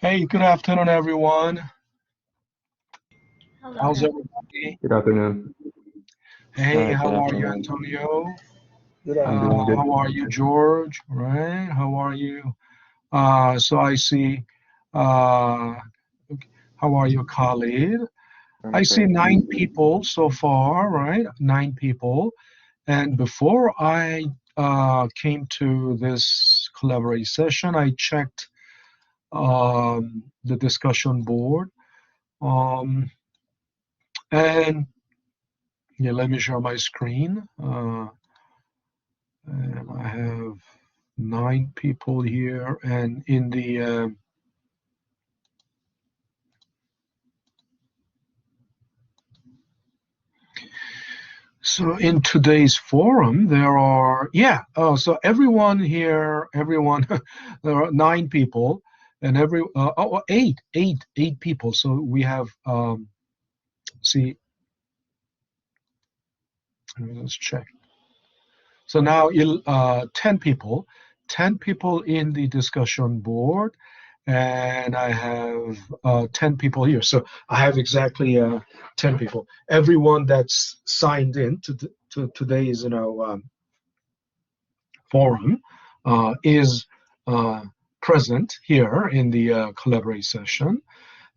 Hey, good afternoon, everyone. How's Hello. everybody? Good afternoon. Hey, Hi, how good are you, afternoon. Antonio? Good I'm doing afternoon. good. How are you, George? Right? How are you? So I see. Uh, how are you, Khalid? I I'm see great. 9 people so far, right? 9 people. And before I came to this collaboration session, I checked the discussion board. Um, and yeah, let me share my screen. And I have 9 people here, and in the so in today's forum there are so everyone here, everyone there are 9 people, and eight people. So we have see, let's check. So now 10 people in the discussion board, and I have 10 people here. So I have exactly 10 people. Everyone that's signed in to today's forum is present here in the collaborate session.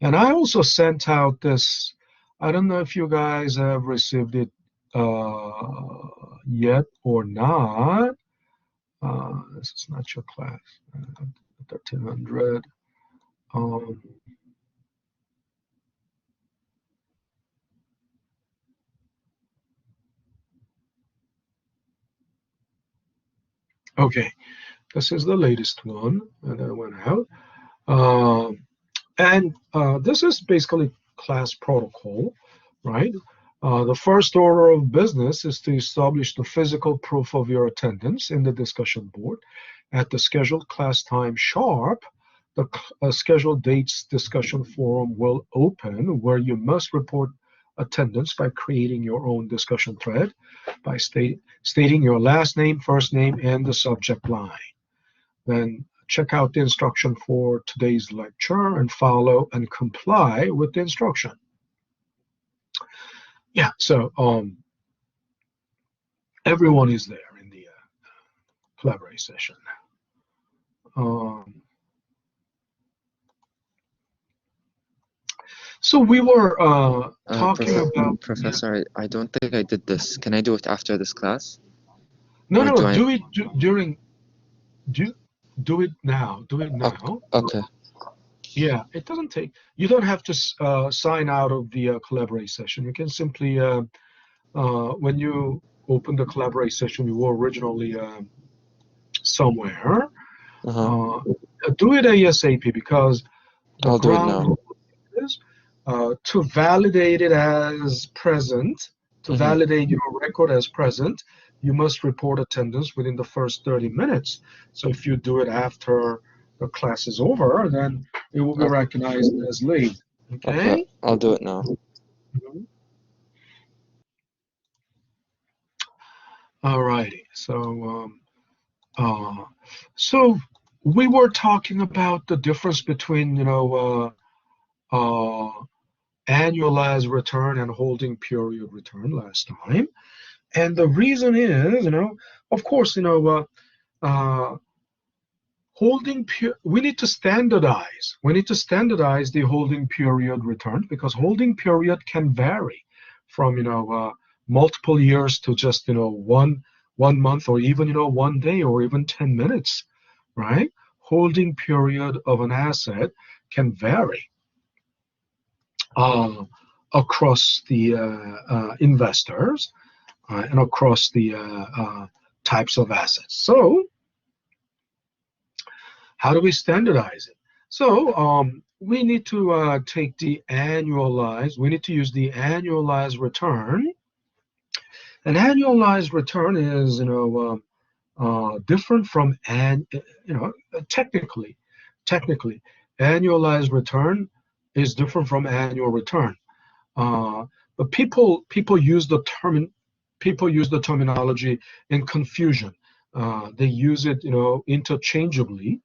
And I also sent out this. I don't know if you guys have received it yet or not. This is not your class. 1300. Um, okay, this is the latest one that went out. And this is basically class protocol, right? The first order of business is to establish the physical proof of your attendance in the discussion board at the scheduled class time sharp. The scheduled dates discussion forum will open, where you must report attendance by creating your own discussion thread by stating your last name, first name, and the subject line. Then check out the instruction for today's lecture and follow and comply with the instruction. Yeah, so everyone is there in the collaborate session. Um, so we were talking about. Yeah. Professor, I don't think I did this. Can I do it after this class? No, Or no, do I? do it during. Do do it now. Do it Okay. now. Okay. Yeah, it doesn't take. You don't have to sign out of the collaborate session. You can simply when you open the collaborate session, you were originally somewhere. Uh-huh. Uh, do it ASAP, because the I'll do it ground now. is to validate it as present, to Mm-hmm. validate your record as present, you must report attendance within the first 30 minutes. So if you do it after the class is over, then it will be Okay. recognized as late. Okay. Okay? I'll do it now. Mhm. All righty. Uh, so we were talking about the difference between, annualized return and holding period return last time. And the reason is, of course, uh, we need to standardize. We need to standardize the holding period return, because holding period can vary from, multiple years to just, one month, or even, one day, or even 10 minutes, right? Holding period of an asset can vary uh, across the investors and across the types of assets. So how do we standardize it? So we need to take the annualized, we need to use the annualized return. An annualized return is, different from technically, annualized return is different from annual return. But people use the terminology in confusion. They use it, interchangeably,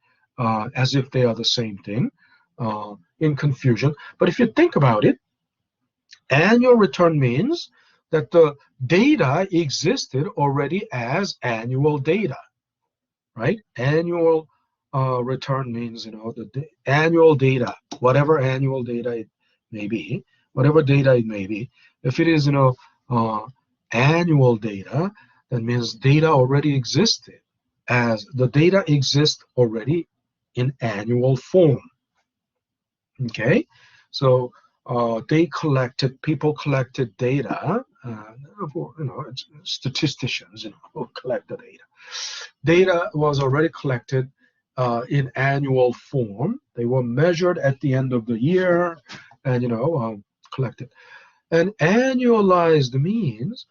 as if they are the same thing. in confusion. But if you think about it, annual return means that the data existed already as annual data, right? Annual return means, the annual data, whatever annual data it may be, whatever data it may be. If it is, annual data, that means data already existed as the data exists already in annual form. Okay, so people collected data. Statisticians, who collect the data. Data was already collected in annual form. They were measured at the end of the year, and collected. And annualized means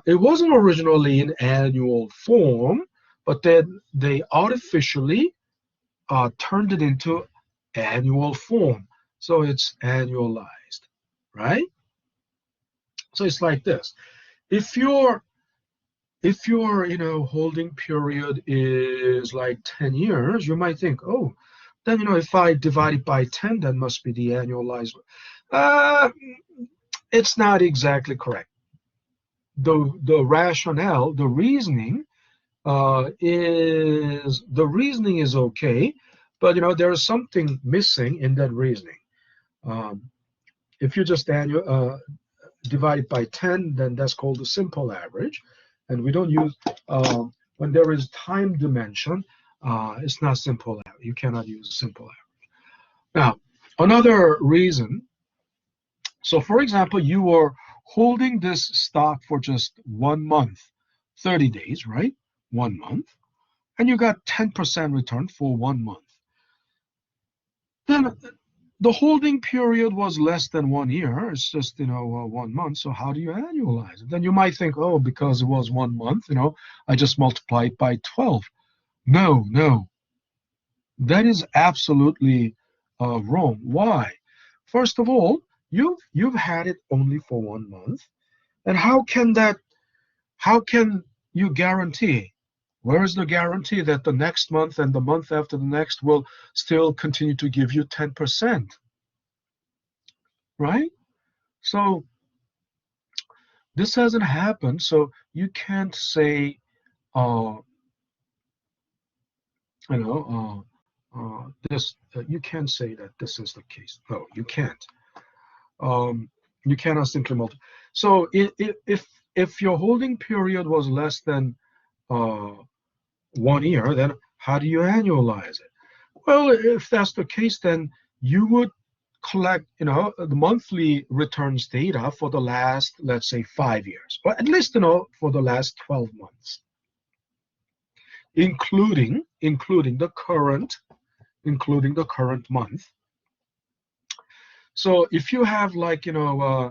it wasn't originally in annual form, but then they artificially turned it into annual form. So it's annualized, right? So it's like this. If your holding period is like 10 years, you might think, oh, then if I divide it by 10, that must be the annualized. Uh, it's not exactly correct. The rationale, the reasoning is okay, but there is something missing in that reasoning. Um, if you just divide it by 10, then that's called the simple average. And we don't use, when there is time dimension, it's not simple average. You cannot use simple average. Now, another reason, so for example, you were holding this stock for just 1 month, 30 days, right? 1 month, and you got 10% return for 1 month. Then the holding period was less than 1 year. It's just 1 month. So how do you annualize it? Then you might think, oh, because it was 1 month, I just multiply it by 12. No, no, that is absolutely wrong. Why? First of all, you've had it only for 1 month, and how can you guarantee? Where is the guarantee that the next month and the month after the next will still continue to give you 10%? Right? So this hasn't happened. So you can't say, uh, this. You can't say that this is the case. No, you can't. Um, you cannot simply multiply. So if your holding period was less than uh, 1 year, then how do you annualize it? Well, if that's the case, then you would collect, the monthly returns data for the last, let's say, 5 years, or at least, for the last 12 months, including the current month. So if you have like, uh,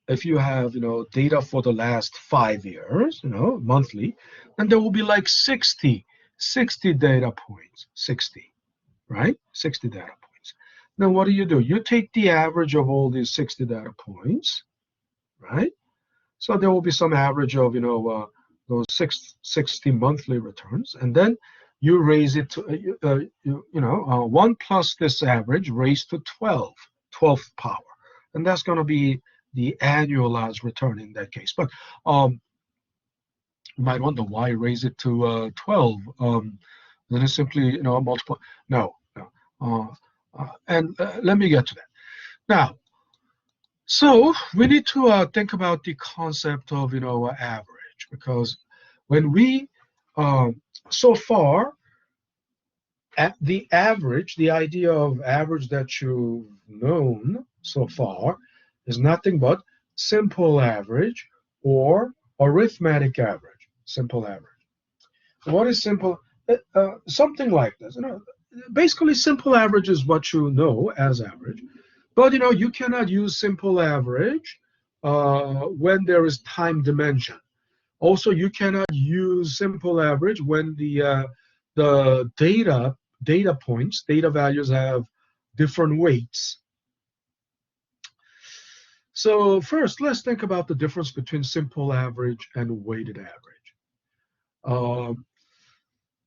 if you have, data for the last 5 years, monthly, then there will be like 60 data points, 60, right? 60 data points. Now, what do? You take the average of all these 60 data points, right? So there will be some average of, those 60 monthly returns, and then you raise it to, 1 plus this average raised to 12th power. And that's going to be the annualized return in that case. But you might wonder why raise it to 12. Then it's simply, multiply. No, no. And let me get to that. Now, so we need to think about the concept of, average, because when we, so far, at the average, the idea of average that you've known so far is nothing but simple average or arithmetic average, simple average. What is simple? Something like this. Basically, simple average is what you know as average, but you cannot use simple average when there is time dimension. Also, you cannot use simple average when the data points, data values have different weights. So first, let's think about the difference between simple average and weighted average. Um,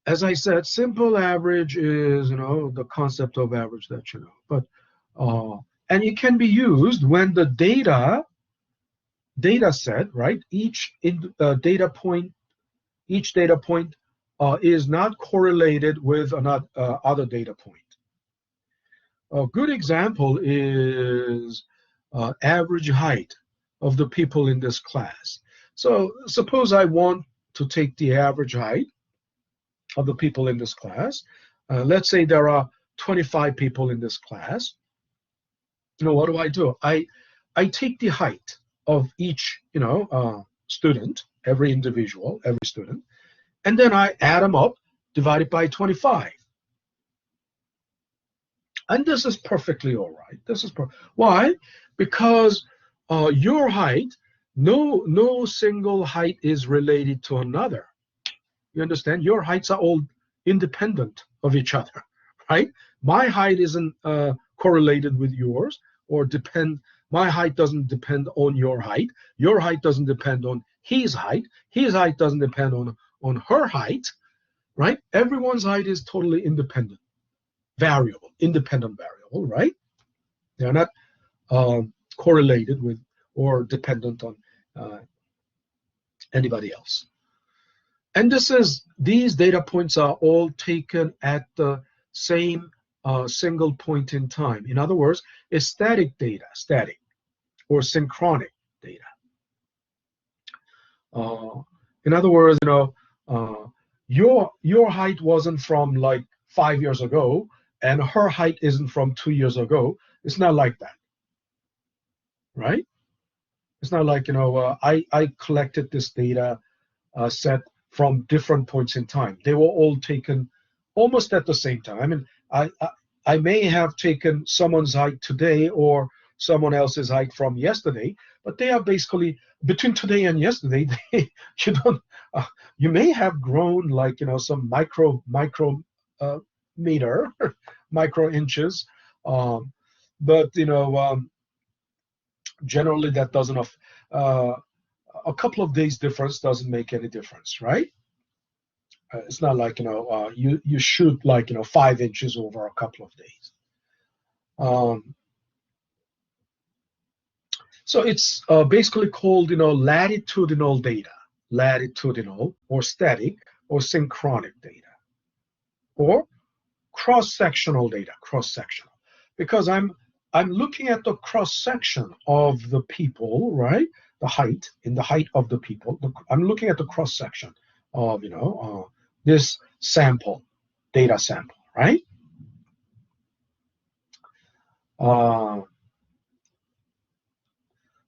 as I said, simple average is, the concept of average that you know. But and it can be used when the data set, right? Each data point is not correlated with another other data point. A good example is average height of the people in this class. So suppose I want to take the average height of the people in this class. Let's say there are 25 people in this class. What do? I take the height of each, student, every individual, every student, and then I add them up, divided by 25. And this is perfectly all right. Why? Because your height, no single height is related to another. You understand? Your heights are all independent of each other, right? My height isn't correlated with yours, or depend. My height doesn't depend on your height. Your height doesn't depend on his height. His height doesn't depend on her height, right? Everyone's height is totally independent independent variable, right? They're not correlated with or dependent on anybody else. And these data points are all taken at the same single point in time. In other words, it's static or synchronic data. In other words, your height wasn't from like 5 years ago, and her height isn't from 2 years ago. It's not like that, right? It's not like, I collected this data set from different points in time. They were all taken almost at the same time. I mean, I may have taken someone's height today or someone else's height from yesterday, but they are basically between today and yesterday. You may have grown like, some micro meter, micro inches, but generally that doesn't a couple of days difference doesn't make any difference, right? It's not like you shoot like 5 inches over a couple of days. So it's basically called latitudinal data, latitudinal or static or synchronic data, or cross-sectional data, cross-sectional, because I'm looking at the cross-section of the people, right? The height of the people. I'm looking at the cross-section of this data sample, right?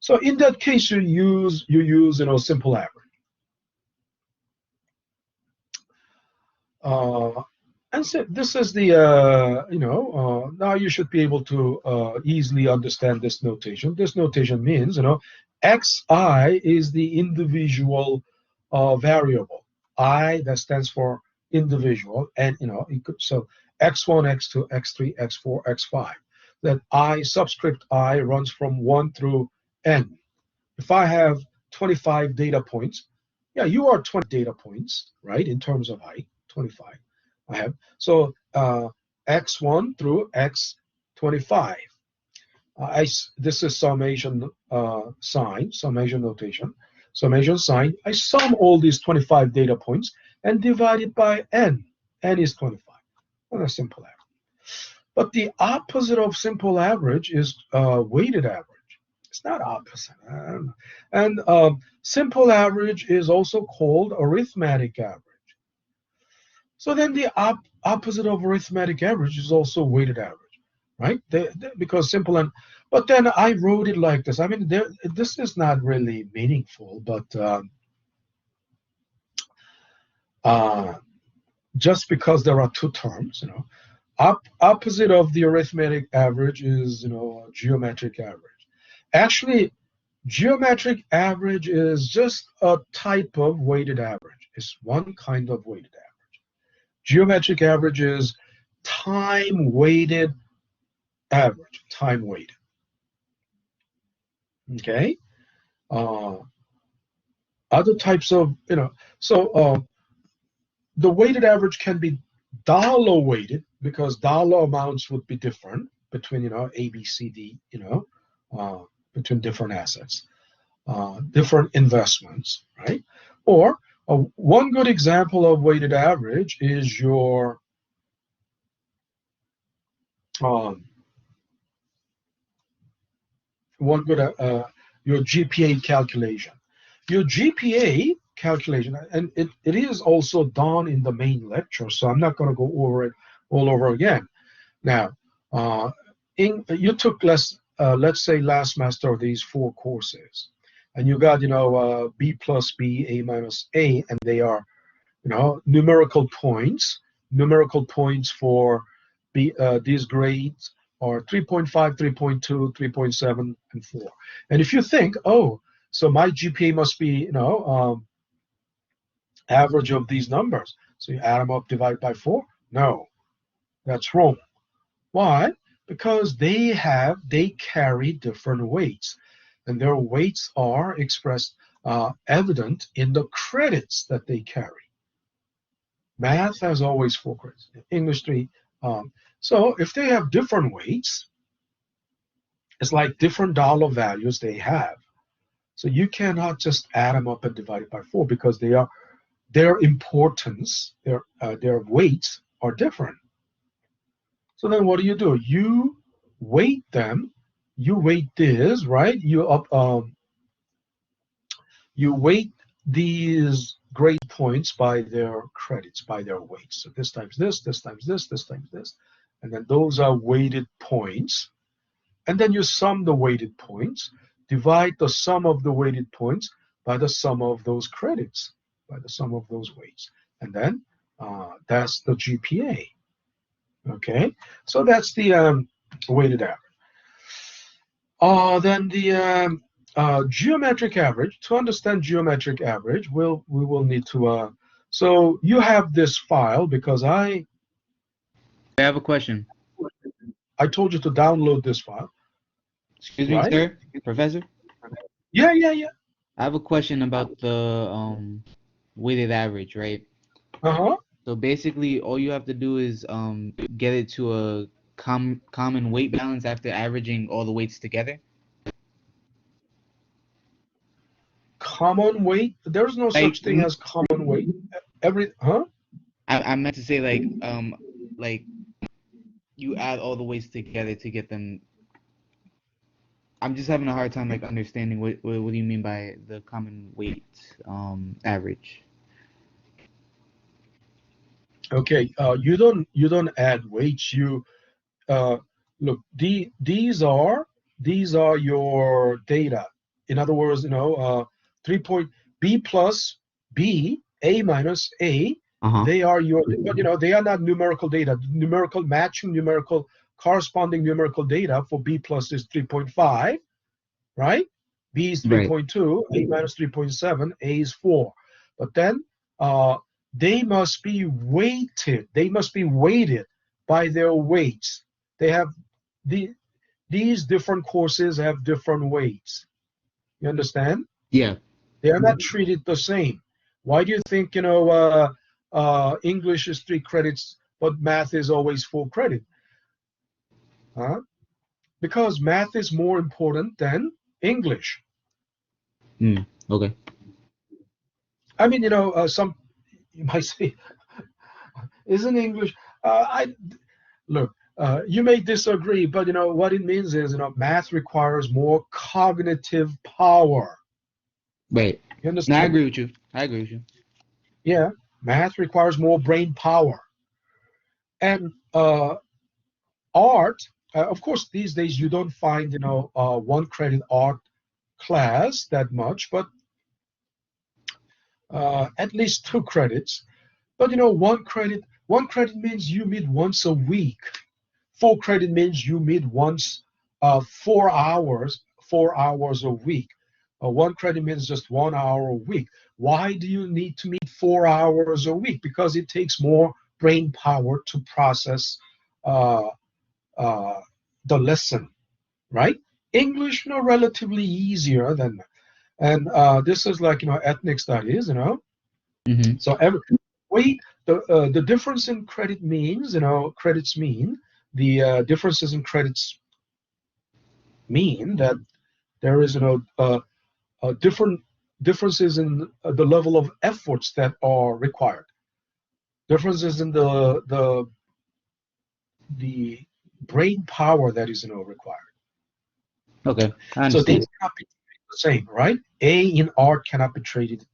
So in that case, you use simple average. And so this is the now you should be able to easily understand this notation. This notation means xi is the individual variable. I, that stands for individual, and so x1, x2, x3, x4, x5. That I subscript I runs from 1 through n. If I have 25 data points, yeah, you are 20 data points, right? In terms of height, 25. I have so x1 through x25. This is summation sign, summation notation, summation sign. I sum all these 25 data points and divide it by n. N is 25. Well, that's simple average. But the opposite of simple average is weighted average. It's not opposite. And simple average is also called arithmetic average. So then the opposite of arithmetic average is also weighted average, right? Because simple and, but then I wrote it like this. I mean, this is not really meaningful, but just because there are two terms, opposite of the arithmetic average is, geometric average. Actually, geometric average is just a type of weighted average. It's one kind of weighted average. Geometric average is time-weighted average, time-weighted. Okay? Other types of, so the weighted average can be dollar weighted because dollar amounts would be different between, A, B, C, D, between different assets, different investments, right? Or one good example of weighted average is your one good your GPA calculation. Your GPA calculation, and it is also done in the main lecture, so I'm not going to go over it all over again. Now, you took let's say last semester these 4 courses, and you got B plus B, A minus A, and they are numerical points. Numerical points for these grades are 3.5, 3.2, 3.7, and 4. And if you think, oh, so my GPA must be average of these numbers, so you add them up, divide by 4. No, that's wrong. Why? Because they carry different weights, and their weights are expressed evident in the credits that they carry. Math has always 4 credits. English 3. So if they have different weights, it's like different dollar values they have. So you cannot just add them up and divide it by 4 because their importance, their weights are different. So then what do? You weight them. You weight this, right? You weight these grade points by their credits, by their weights. So this times this times this times this. And then those are weighted points. And then you sum the weighted points, divide the sum of the weighted points by the sum of those credits, by the sum of those weights. And then that's the GPA. Okay, so that's the weighted average. Then the geometric average. To understand geometric average, we will need to. So you have this file because I have a question. I told you to download this file. Excuse me, sir, Professor? Yeah. I have a question about the weighted average, right? Uh-huh. So basically, all you have to do is get it to a common weight balance after averaging all the weights together. Common weight? There's no such thing as common weight. I meant to say like you add all the weights together to get them. I'm just having a hard time understanding what do you mean by the common weight average. Okay, you don't add weights. You look. These are your data. In other words, 3 B plus B, A minus A. They are your, but they are not numerical data. Numerical corresponding numerical data for B plus is 3.5, right? B is 3.2, A minus 3.7, A is 4. But then they must be weighted. They must be weighted by their weights. They have these different courses have different weights. You understand? Yeah. They are not treated the same. Why do you think English is 3 credits, but math is always 4 credit? Because math is more important than English. Okay. I mean, some you might say, isn't English? Look. You may disagree, but what it means is math requires more cognitive power. Right. You understand? No, I agree with you. Yeah, math requires more brain power. And art, of course, these days you don't find 1 credit art class that much, but at least 2 credits. But 1 credit means you meet once a week. 4 credit means you meet once 4 hours a week. 1 credit means just 1 hour a week. Why do you need to meet 4 hours a week? Because it takes more brain power to process the lesson, right? English, relatively easier than that. And this is like ethnic studies, So the the difference in credit means, credits mean the differences in credits mean that there is, different differences in the level of efforts that are required. Differences in the brain power that is, required. Okay, I So they understand. cannot be treated the same, right? A in art cannot be treated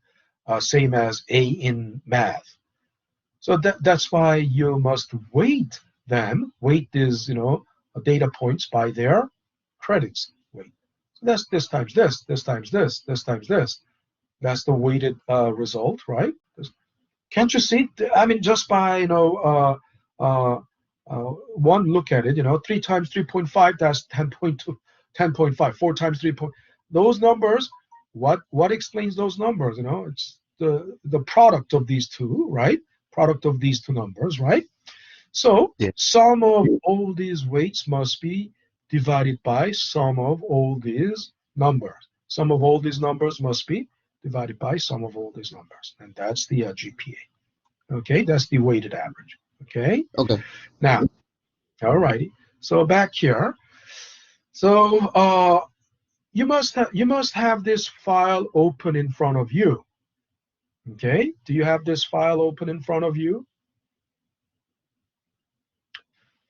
same as A in math. So that's why you must weight them. Weight is, data points by their credits. Weight. So that's this times this times this times this. That's the weighted result, right? Can't you see? I mean, just by one look at it, 3 times 3.5, that's 10.2, 10.5. 4 times 3 point. Those numbers, what explains those numbers? It's the product of these two, right? Product of these two numbers, right? So Yeah. sum of all these weights must be divided by sum of all these numbers. Sum of all these numbers must be divided by sum of all these numbers, and that's the GPA. Okay, that's the weighted average. Okay, Okay. now, all righty. So back here. So you must have this file open in front of you. Okay, do you have this file open in front of you?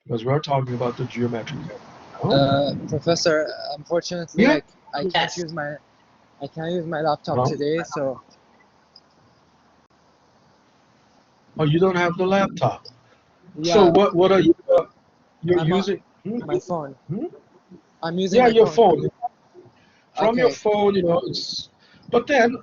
Because we're talking about the geometric method. Professor, unfortunately, Yeah. I can't Yes. use my laptop No. today, so Oh, you don't have the laptop. So yeah, what are you you're I'm using? my phone. Hmm? I'm using Yeah, my your phone. phone. From your Okay. phone, it's. But then,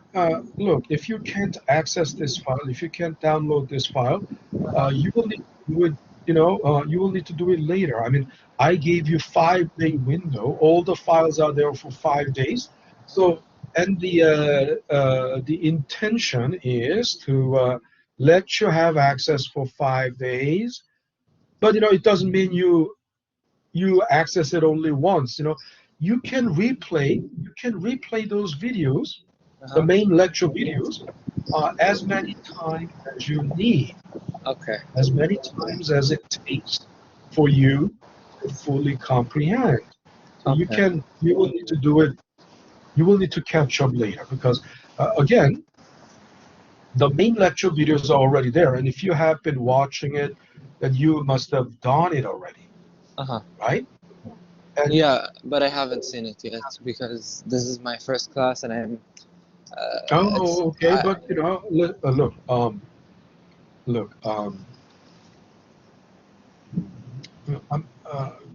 look, if you can't access this file, if you can't download this file, Uh-huh. you will need to do it. You will need to do it later. I mean, I gave you 5-day window. All the files are there for 5 days. So, and the intention is to let you have access for 5 days. But it doesn't mean you access it only once. You can replay those videos, the Uh-huh. main lecture videos, as many times as you need, Okay. as many times as it takes for you to fully comprehend. So Okay. you will need to do it. You will need to catch up later because, again, the main lecture videos are already there, and if you have been watching it, then you must have done it already, Uh-huh. right? And Yeah, but I haven't seen it yet because this is my first class and it's oh, okay, but look,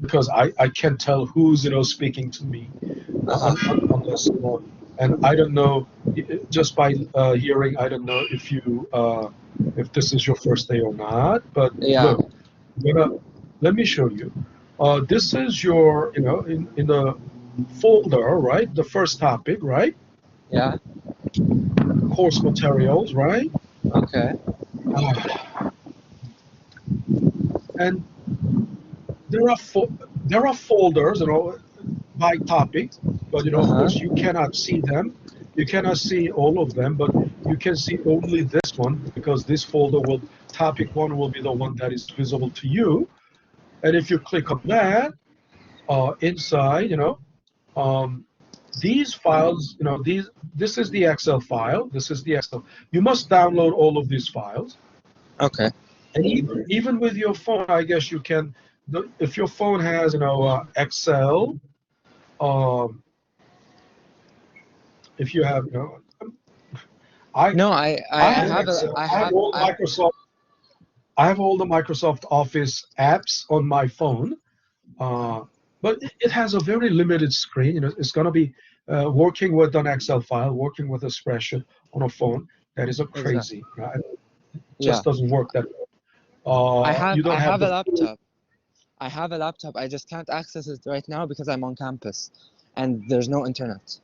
because I can't tell who's speaking to me, uh-huh. unless and I don't know, just by hearing, I don't know if this is your first day or not. But Yeah. look, let me show you. This is your in the folder, right? The first topic, right? Yeah. Course materials, right? Okay. And there are folders, by topics, but of Uh-huh. course you cannot see them. You cannot see all of them, but you can see only this one because this folder topic one will be the one that is visible to you. And if you click on that, inside, um, these files, this is the Excel file. This is the Excel. You must download all of these files. Okay. And even with your phone, I guess you can. If your phone has, Excel, um, if you have, I No, I I I have have a Excel. I I have have all I Microsoft. I have all the Microsoft Office apps on my phone, uh, but it has a very limited screen. It's going to be working with an Excel file, working with a spreadsheet on a phone. That is a exactly. crazy. Right? It Yeah. just doesn't work that I well. have You don't I have have the a full. laptop. I have a laptop. I just can't access it right now because I'm on campus and there's no internet.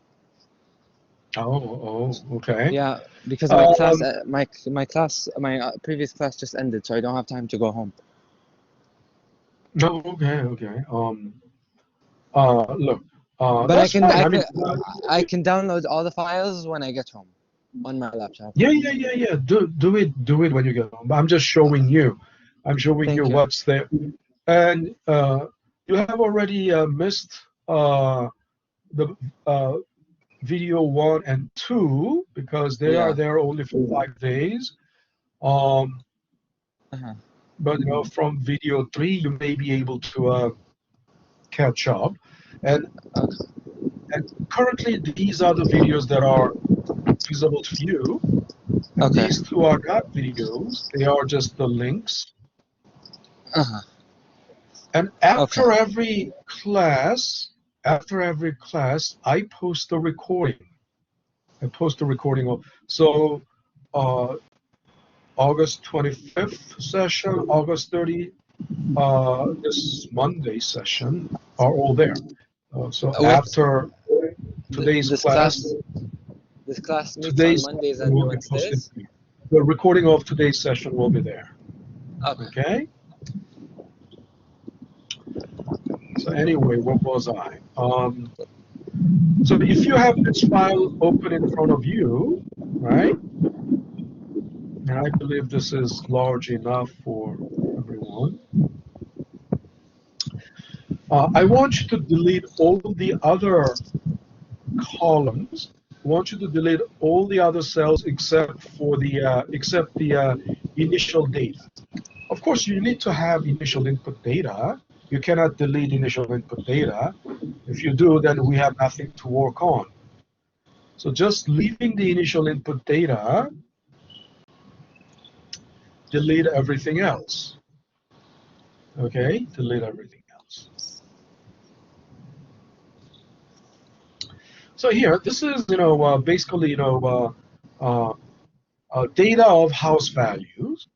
Okay. Yeah, because my class, Um, my previous class just ended, so I don't have time to go home. no, okay. Look, But that's fine. I mean, I can download all the files when I get home. on my laptop. Yeah. Do it when you get home. I'm just showing you. I'm showing you Thank you. what's there. And you have already missed the video 1 and 2 because they are Yeah. there only for 5 days. Um, Uh-huh. but from video 3, you may be able to catch up. And Okay. and currently, these are the videos that are visible to you. And Okay. these two are not videos; they are just the links. Uh-huh. And Okay. after every class, I post a recording. I post a recording of uh, August 25th session, August 30, this Monday session are all there. So With after today's this class, class meets on today's Mondays session and will be posted. Wednesdays. The recording of today's session will be there. Okay. Okay. So anyway, what was I? So if you have this file open in front of you, right? And I believe this is large enough for everyone. I want you to delete all the other columns. I want you to delete all the other cells except the initial data. Of course, you need to have initial input data. You cannot delete initial input data. If you do, then we have nothing to work on. So just leaving the initial input data, delete everything else. Okay, delete everything else. So here, this is basically data of house values.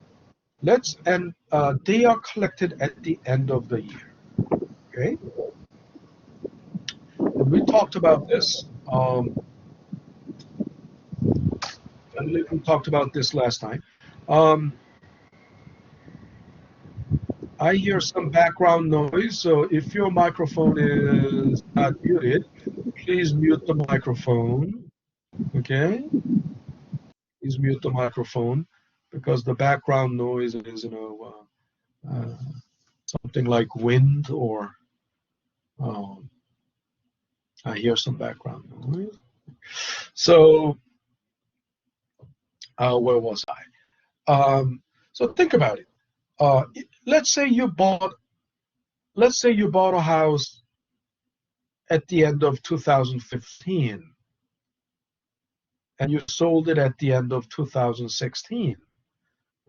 They are collected at the end of the year. Okay, and we talked about this. I believe we talked about this last time. Um, I hear some background noise, so if your microphone is not muted, please mute the microphone. Okay, please mute the microphone because the background noise is something like wind or um, I hear some background noise. So where was I? So think about it. Uh, let's say you bought a house at the end of 2015 and you sold it at the end of 2016.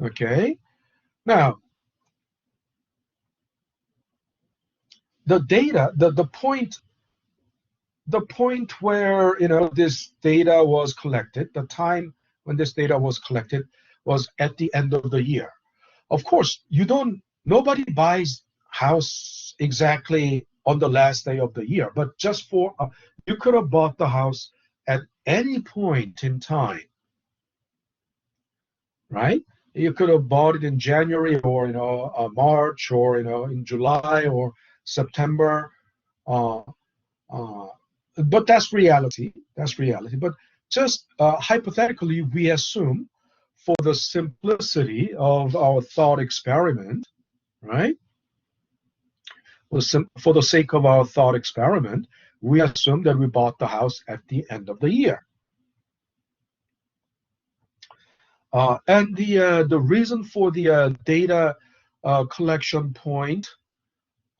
Okay. Now the data, the point where this data was collected, the time when this data was collected was at the end of the year. Of course, nobody buys house exactly on the last day of the year, but just you could have bought the house at any point in time, right? You could have bought it in January or March or in July or September. Uh, uh, but that's reality. That's reality. But just hypothetically, we assume for the simplicity of our thought experiment, right? For the sake of our thought experiment, we assume that we bought the house at the end of the year. And the reason for the data collection point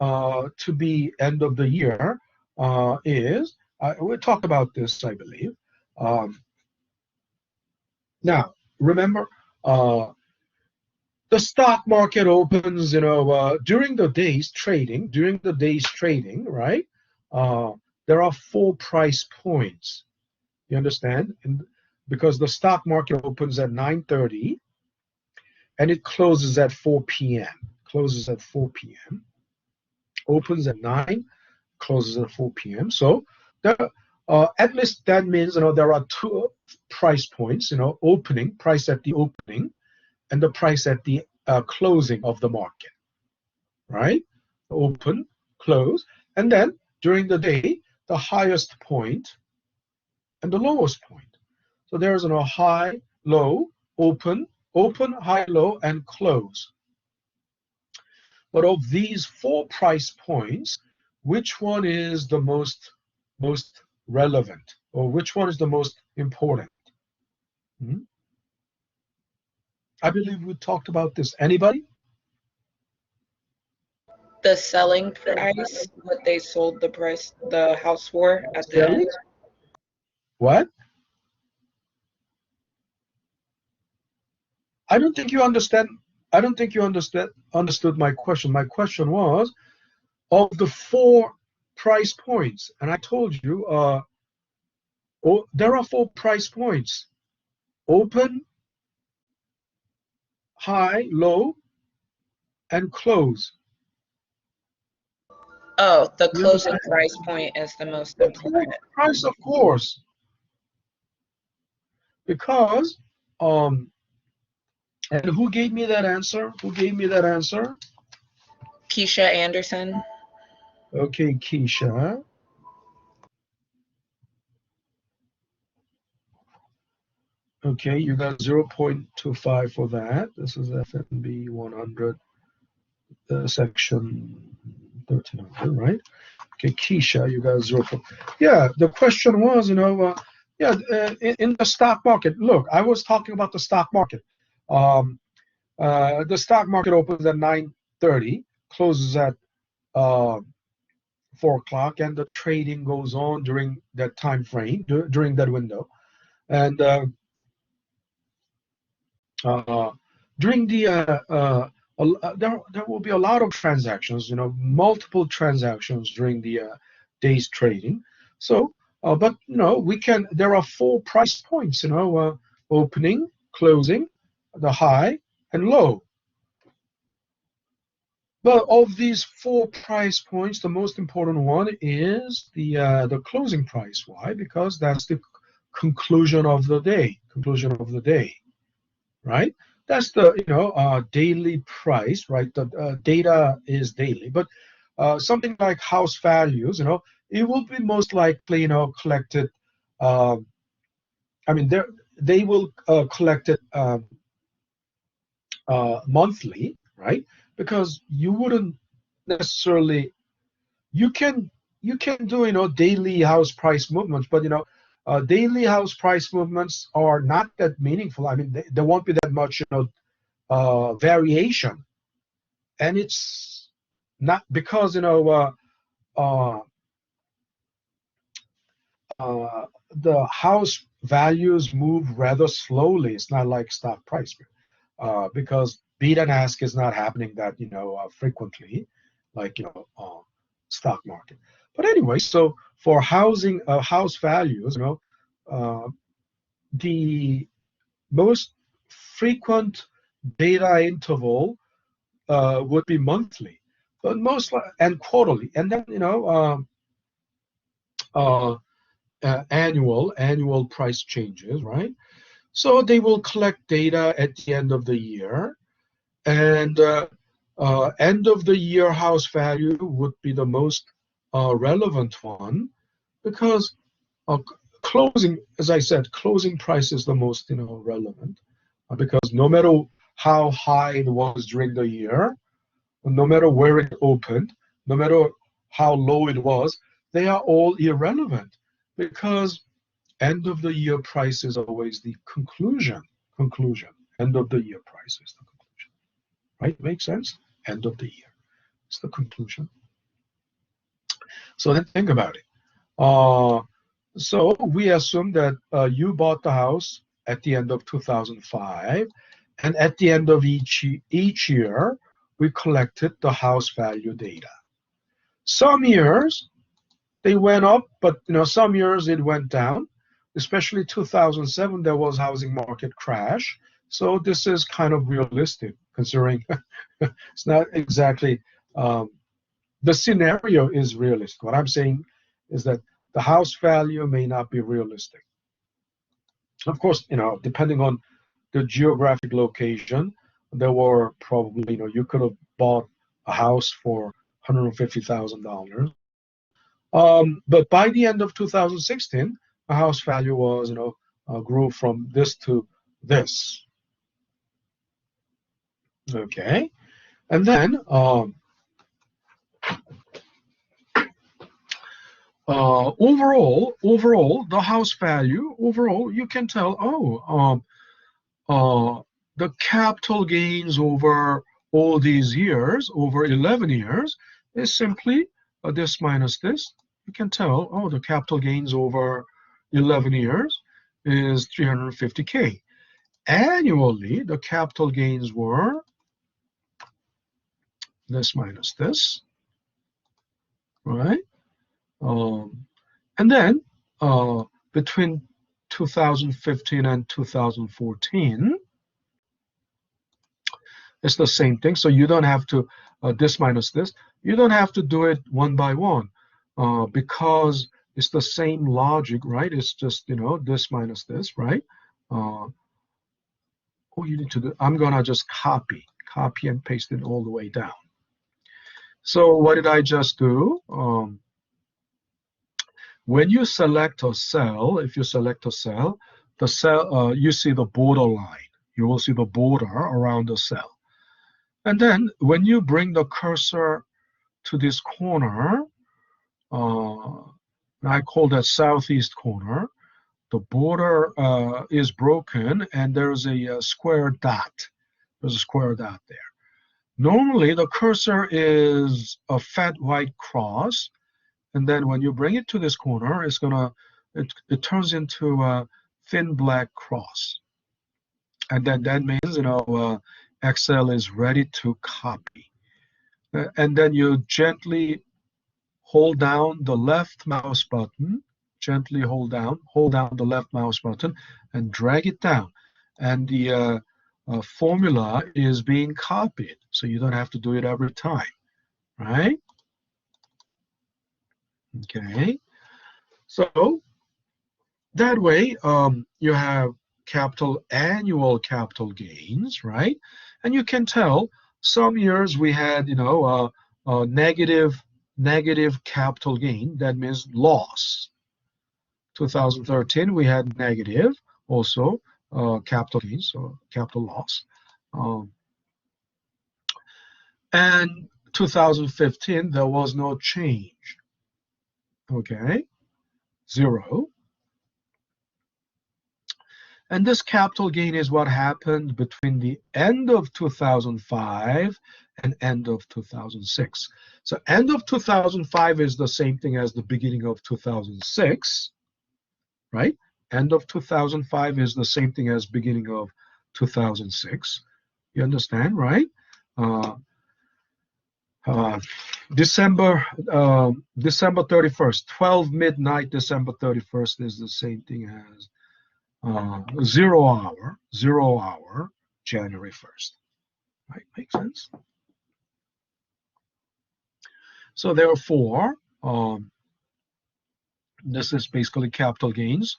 to be end of the year is we talked about this, I believe. Um, Now, remember, the stock market opens, during the day's trading, right? Uh, there are 4 price points. You understand? Because the stock market opens at 9:30 and it closes at 4 p.m. Closes at 4 p.m. Opens at 9, closes at 4 p.m. So at least that means there are 2 price points. Opening price at the opening and the price at the closing of the market, right? Open, close, and then during the day, the highest point and the lowest point. So there's a high, low, open, open, high, low, and close. But of these 4 price points, which one is the most relevant, or which one is the most important? I believe we talked about this. Anybody? The selling price, what they sold the house for at the Selling? end. What? I don't think you understand. I don't think you understood my question. My question was, of the 4 price points, and I told you, there are 4 price points: open, high, low, and close. Oh, the You closing understand? price point is the most The important. price, of course, because and who gave me that answer? Who gave me that answer? Keisha Anderson. Okay, Keisha. Okay, you got 0.25 for that. This is fnb100, section 1300, right? Okay, Keisha, you got 0. Yeah, the question was, in the stock market. Look, I was talking about the stock market. The stock market opens at 9:30, closes at 4 o'clock, and the trading goes on during that time frame, during that window. And during the there will be a lot of transactions, multiple transactions during the day's trading. So, but there are 4 price points, opening, closing, the high, and low. But of these 4 price points, the most important one is the closing price. Why? Because that's the conclusion of the day. Conclusion of the day, right? That's the daily price, right? The data is daily, but something like house values, it will be most likely collected. I mean, they will collect it monthly, right? Because you wouldn't necessarily, you can do daily house price movements, but daily house price movements are not that meaningful. I mean, there won't be that much variation, and it's not because uh, the house values move rather slowly. It's not like stock price, because bid and ask is not happening that frequently, like stock market. But anyway, so for house values, the most frequent data interval would be monthly, but and quarterly, and then uh, annual price changes, right? So they will collect data at the end of the year, and end of the year house value would be the most relevant one, because uh, closing, as I said, closing price is the most relevant, because no matter how high it was during the year, no matter where it opened, no matter how low it was, they are all irrelevant, because end of the year price is always the conclusion. End of the year price is the conclusion, right? Makes sense? End of the year, it's the conclusion. So then think about it. So we assume that you bought the house at the end of 2005, and at the end of each year, we collected the house value data. Some years they went up, but some years it went down. Especially 2007, there was housing market crash. So this is kind of realistic, considering it's not exactly the scenario is realistic. What I'm saying is that the house value may not be realistic. Of course, depending on the geographic location, there were probably, you could have bought a house for $150,000. But by the end of 2016, the house value was, grew from this to this. Okay, and then overall, the house value, overall, you can tell, the capital gains over all these years, over 11 years, is simply this minus this. You can tell, the capital gains over 11 years is 350K. Annually, the capital gains were this minus this, right? And then between 2015 and 2014, it's the same thing. So you don't have to, this minus this, you don't have to do it one by one because it's the same logic, right? It's just, this minus this, right? All you need to do, I'm going to just copy and paste it all the way down. So what did I just do? When you select a cell, if you select a cell, the cell, you see the border line. You will see the border around the cell. And then when you bring the cursor to this corner, I call that southeast corner, the border is broken and there's a square dot. There's a square dot there. Normally the cursor is a fat white cross, and then when you bring it to this corner, it turns into a thin black cross. And then that means, Excel is ready to copy. And then you gently hold down the left mouse button, gently hold down the left mouse button and drag it down. And the formula is being copied, so you don't have to do it every time, right? Okay, so that way you have annual capital gains, right? And you can tell some years we had, negative capital gain. That means loss. 2013 we had negative also capital gains or capital loss. And 2015 there was no change. Okay, 0. And this capital gain is what happened between the end of 2005 and end of 2006. So end of 2005 is the same thing as the beginning of 2006, right? End of 2005 is the same thing as beginning of 2006. You understand, right? December 31st, 12 midnight, December 31st is the same thing as 0 hour, January 1st. Right, makes sense? So therefore, this is basically capital gains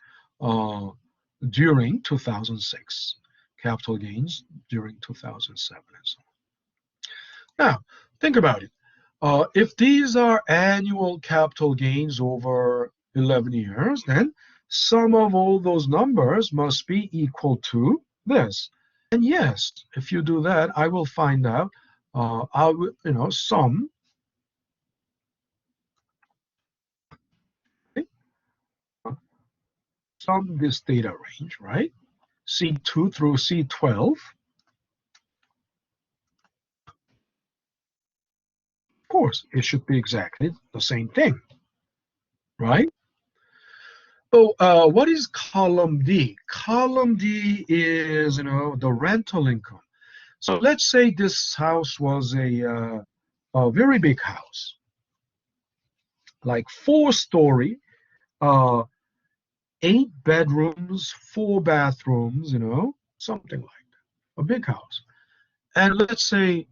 during 2006, capital gains during 2007, and so on. Now, think about it. If these are annual capital gains over 11 years, then sum of all those numbers must be equal to this. And yes, if you do that, I will find out, sum this data range, right? C2 through C12. Of course, it should be exactly the same thing, right? So what is column D? Column D is, the rental income. So let's say this house was a very big house, like 4-story, 8 bedrooms, 4 bathrooms, something like that, a big house. And let's say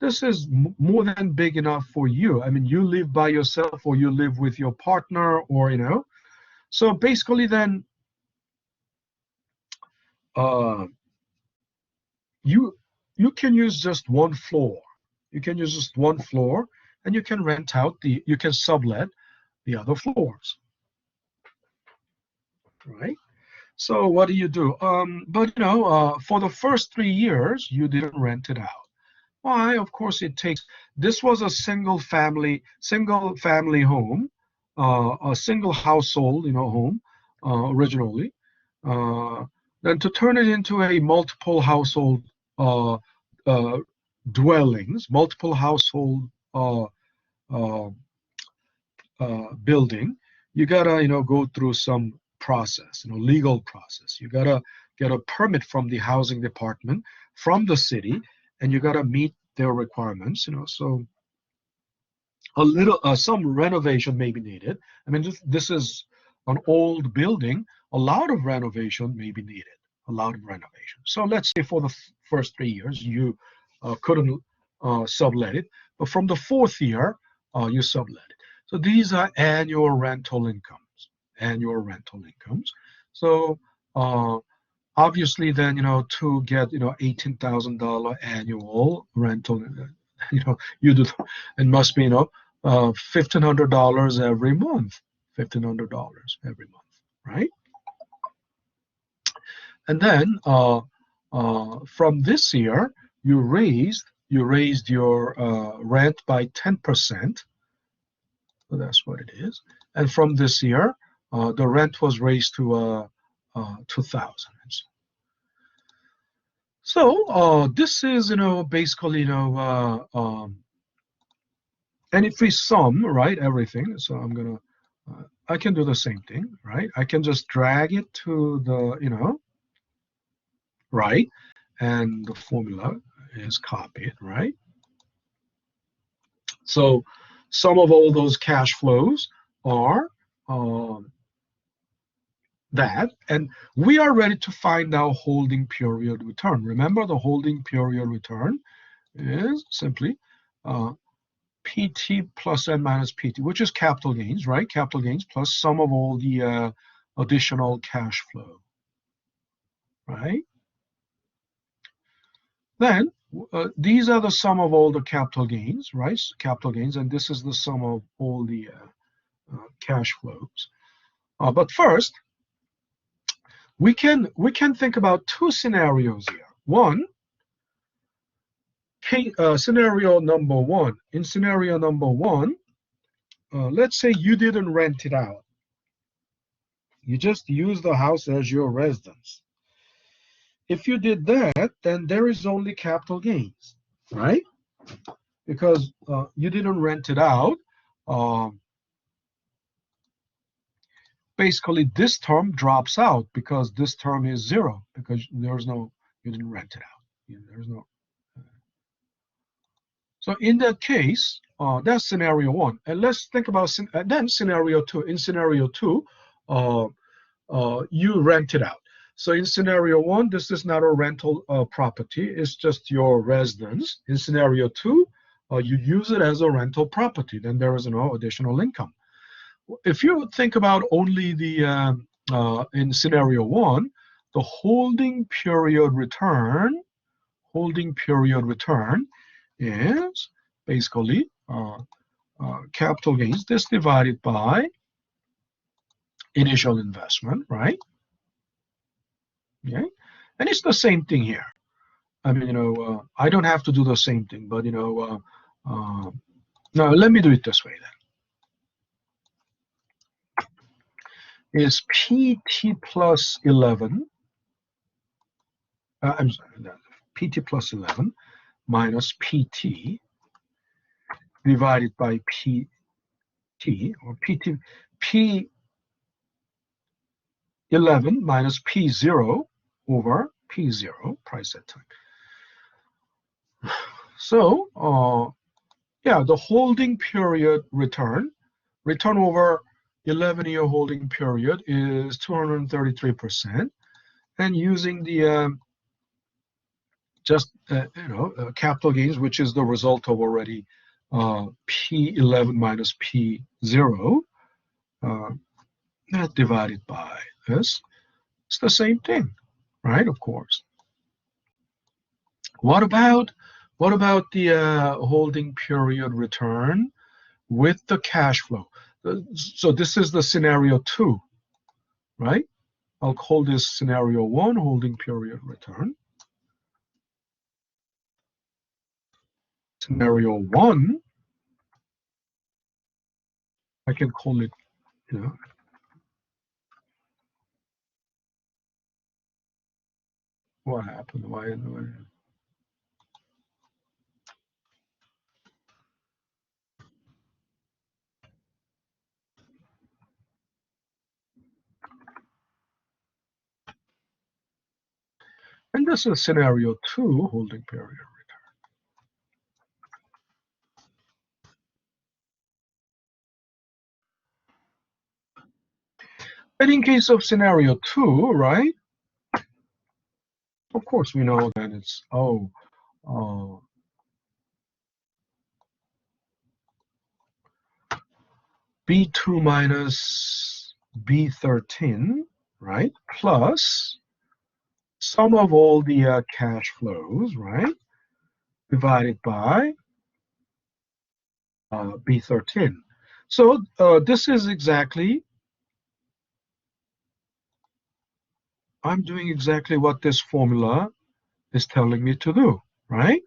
this is more than big enough for you. I mean, you live by yourself or you live with your partner or, So basically then you can use just one floor. You can use just one floor and you can rent out you can sublet the other floors. Right? So what do? But you know, for the first 3 years, you didn't rent it out. Why? Of course, it takes. This was a single family home, a single household, you know, home originally. Uh, then to turn it into a multiple household uh, uh, dwellings, multiple household uh, building, you gotta, you know, go through some process, you know, legal process. You gotta get a permit from the housing department, from the city, and you gotta meet their requirements, you know. So a little, some renovation may be needed. I mean, this is an old building. A lot of renovation may be needed. A lot of renovation. So let's say for the first 3 years, you couldn't sublet it, but from the fourth year, you sublet it. So these are annual rental incomes. Annual rental incomes. So obviously, then, you know, to get, you know, $18,000 annual rental, you know, you do, it must be, you know, $1,500 every month. $1,500 every month, right? And then from this year, you raised your rent by 10%. So that's what it is. And from this year, the rent was raised to 2,000. So this is, you know, basically, you know, and if we sum, right, everything, so I'm gonna, I can do the same thing, right? I can just drag it to the, you know, right, and the formula is copied, right? So some of all those cash flows are that, and we are ready to find out holding period return. Remember, the holding period return is simply PT plus N minus PT, which is capital gains, right? Capital gains plus sum of all the additional cash flow, right? Then these are the sum of all the capital gains, right? Capital gains, and this is the sum of all the cash flows. But first, we can think about two scenarios here. One, scenario number one. In scenario number one, let's say you didn't rent it out. You just use the house as your residence. If you did that, then there is only capital gains, right? Because you didn't rent it out. Basically, this term drops out because this term is zero, because there's no, you didn't rent it out. There's no. So in that case, that's scenario one. And let's think about then scenario two. In scenario two, you rent it out. So in scenario one, this is not a rental property. It's just your residence. In scenario two, you use it as a rental property. Then there is no additional income. If you think about only the, in scenario one, the holding period return is basically capital gains, this divided by initial investment, right? Okay, and it's the same thing here. I mean, you know, I don't have to do the same thing, but you know, now let me do it this way then. Is PT plus 11? I'm sorry, PT plus 11 minus PT divided by PT, or PT, P11 minus P0 over P0, price at time. So, yeah, the holding period return over 11-year holding period is 233%, and using the capital gains, which is the result of already P11 minus P0, that divided by this, it's the same thing, right? Of course. What about the holding period return with the cash flow? So this is the scenario two, right? I'll call this scenario 1, holding period return. Scenario 1, I can call it, you know, what happened? Why? And this is scenario 2, holding period return. And in case of scenario 2, right? Of course, we know that it's B2 minus B13, right? Plus sum of all the cash flows, right? Divided by B13. So this is exactly, I'm doing exactly what this formula is telling me to do, right?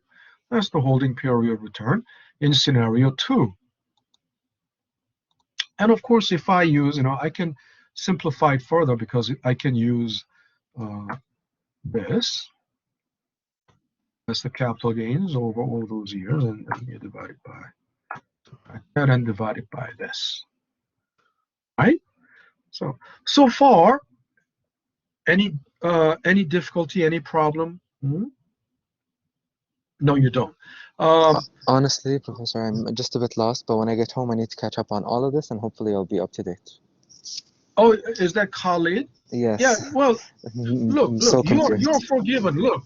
That's the holding period return in scenario 2. And of course, if I use, you know, I can simplify it further because I can use this as the capital gains over all those years, and you divide it by that and divide it by this, right? So far, any difficulty, any problem? No, you don't. Honestly, Professor, I'm just a bit lost, but when I get home, I need to catch up on all of this, and hopefully I'll be up to date. Oh, is that Khalid? Yes. Yeah. Well, look, I'm so confused. you're forgiven. Look,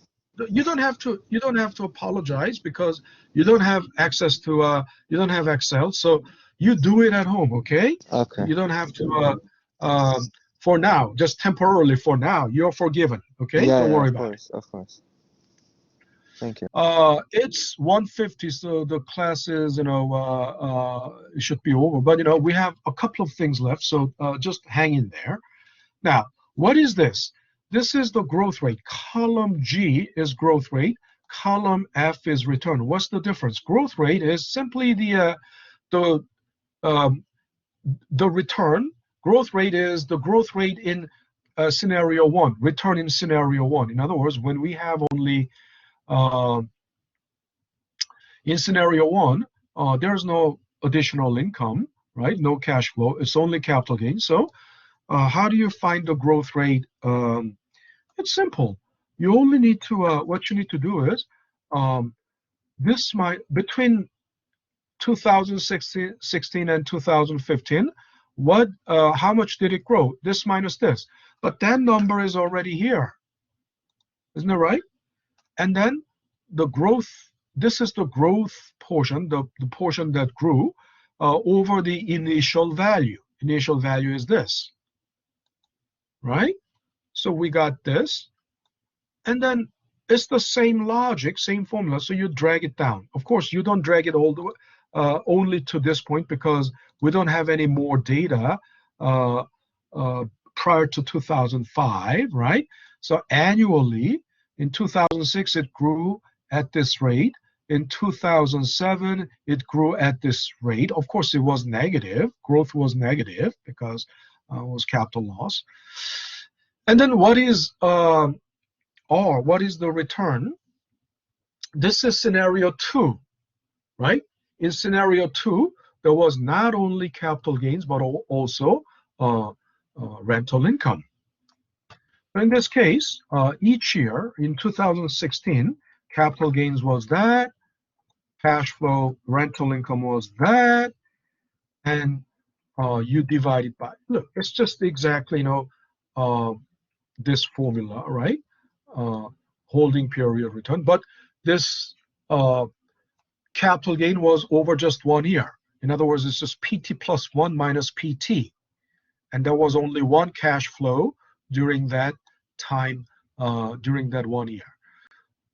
you don't have to apologize because you don't have access to you don't have Excel, so you do it at home, okay? Okay. You don't have to for now, just temporarily for now, you're forgiven, okay? Yeah, Don't yeah, worry of about course, of course. Thank you. It's 1:50, so the class is, you know, it should be over, but you know, we have a couple of things left, so just hang in there. Now, what is this? This is the growth rate. Column G is growth rate. Column F is return. What's the difference? Growth rate is simply the return. Growth rate is the growth rate in scenario 1. Return in scenario 1. In other words, when we have only in scenario 1, there's no additional income, right? No cash flow. It's only capital gain. So how do you find the growth rate? It's simple. You only need to, what you need to do is, this might, between 2016 and 2015, how much did it grow? This minus this. But that number is already here. Isn't it right? And then the growth, this is the growth portion, the portion that grew over the initial value. Initial value is this, right? So we got this. And then it's the same logic, same formula. So you drag it down. Of course, you don't drag it all the way, only to this point because we don't have any more data prior to 2005, right? So annually, in 2006, it grew at this rate. In 2007, it grew at this rate. Of course, it was negative. Growth was negative because it was capital loss. And then what is what is the return? This is scenario 2, right? In scenario 2, there was not only capital gains, but also rental income. In this case, each year in 2016, capital gains was that, cash flow, rental income was that, and you divide it by, look, it's just exactly, you know, this formula, right? Holding period return. But this capital gain was over just 1 year. In other words, it's just PT plus 1 minus PT. And there was only one cash flow during that time, during that 1 year.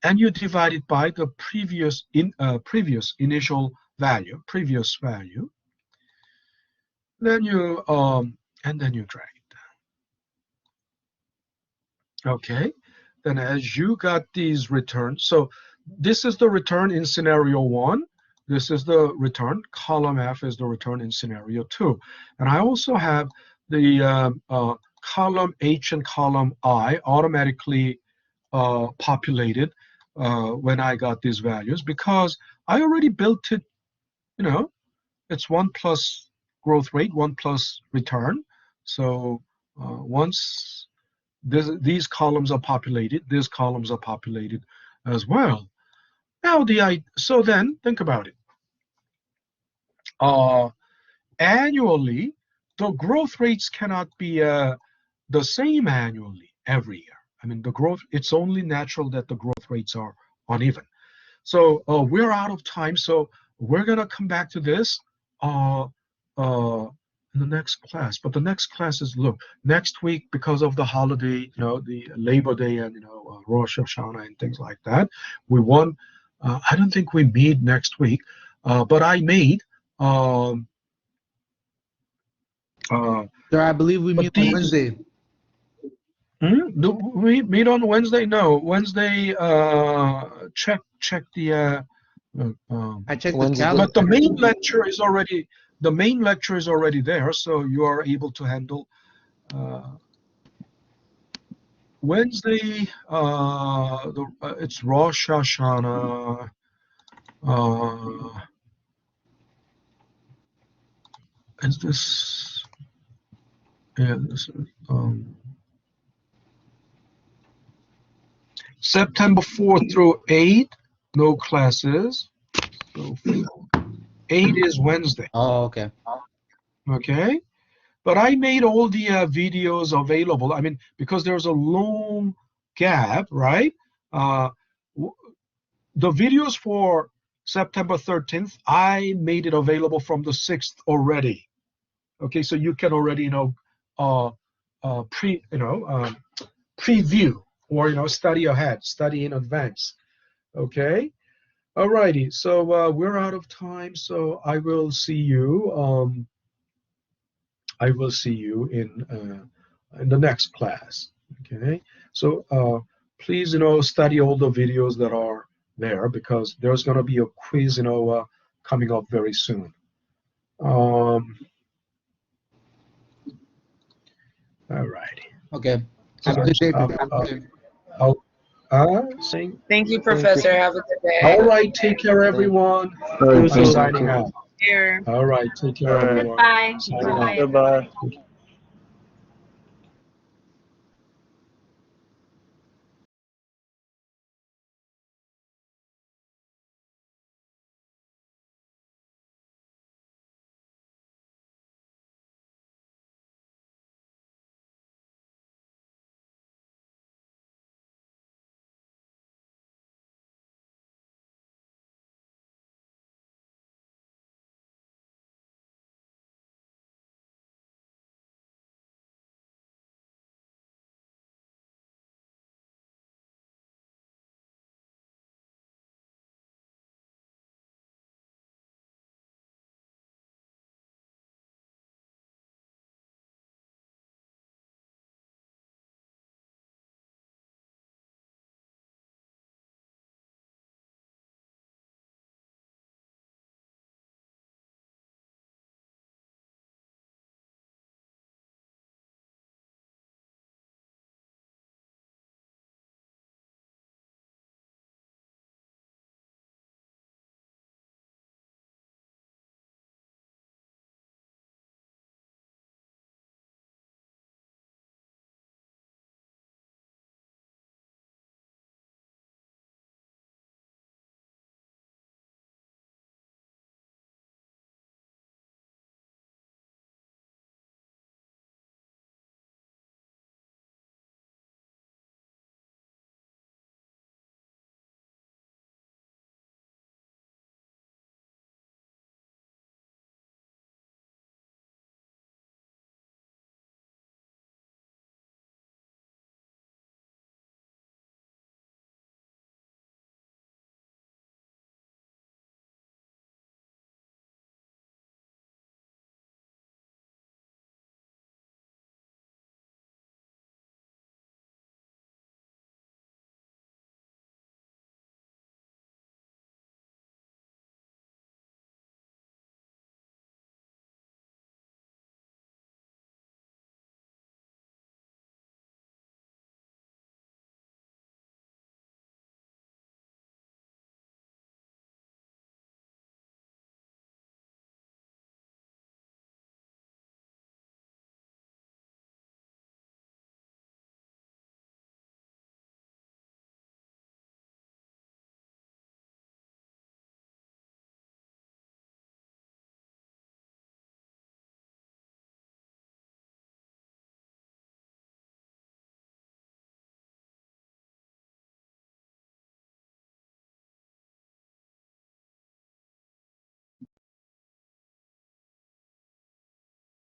And you divide it by the previous initial value, previous value. Then you and then you drag it down. Okay, then as you got these returns, so this is the return in scenario 1. This is the return. Column F is the return in scenario 2. And I also have the column H and column I automatically populated when I got these values, because I already built it, it's 1 plus growth rate, 1 plus return. So once these columns are populated, these columns are populated as well. Now so then think about it. Annually, the growth rates cannot be the same annually every year. I mean, it's only natural that the growth rates are uneven. So we're out of time, so we're gonna come back to this in the next class. But the next class is, look, next week, because of the holiday, the Labor Day and Rosh Hashanah and things like that, I don't think we meet next week, but I made. Sir, I believe we meet on Wednesday. Do we meet on Wednesday? No, Wednesday. Check the. I checked the Wednesday. calendar. But the main lecture is already there, so you are able to handle Wednesday. It's Rosh Hashanah. Is this? Yeah, this is, September 4th through 8th, no classes. So 8 is Wednesday. Oh, okay. Okay, but I made all the videos available. I mean, because there's a long gap, right? The videos for September 13th, I made it available from the 6th already. Okay, so you can already preview or study ahead, study in advance. Okay, alrighty. So we're out of time. So I will see you. I will see you in the next class. Okay, so please study all the videos that are there, because there's going to be a quiz coming up very soon. All righty. Okay. Have a good day, Professor. Thank you, Professor. Have a good day. All right, take care, everyone. All right, I'm thank signing you. out. Here. All right, take care, everyone. Goodbye. Signing out. Goodbye.